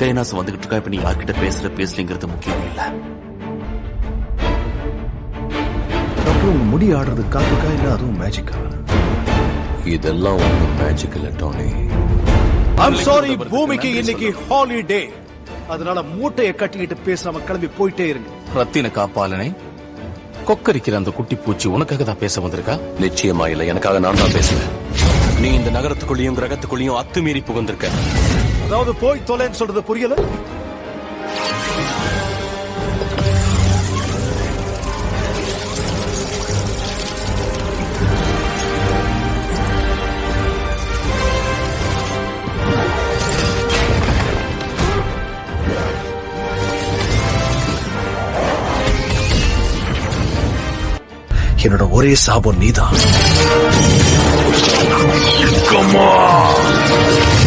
டைனாஸ் வந்துகிட்டு இருக்கா. இப்ப நீ யார்கிட்ட பேசலிங்கிறது முக்கியம் இல்ல. டாக்டர், உங்க முடி ஆடுறது காப்புக்கா இல்ல அதுவும் மேஜிக்கா? இதெல்லாம் ஒன்றும் மேஜிக் இல்ல டோனி. ஐம் சாரி, பூமிக்கு இன்னைக்கு ஹாலிடே. அதனால மூட்டையை கட்டிக்கிட்டு பேசாம கிளம்பி போயிட்டே இருங்க. ரத்தின காப்பாளனை கொக்கரிக்கிற அந்த குட்டி பூச்சி உனக்காக தான் பேச வந்திருக்கா? நிச்சயமா இல்ல, எனக்காக நான் தான் பேசுவேன். நீ இந்த நகரத்துக்குள்ளேயும் கிரகத்துக்குள்ளேயும் அத்துமீறி புகுந்திருக்க. அதாவது போய் தொலைன்னு சொல்றது புரியல. என்னோட ஒரே சாபம் நீதான். Come on!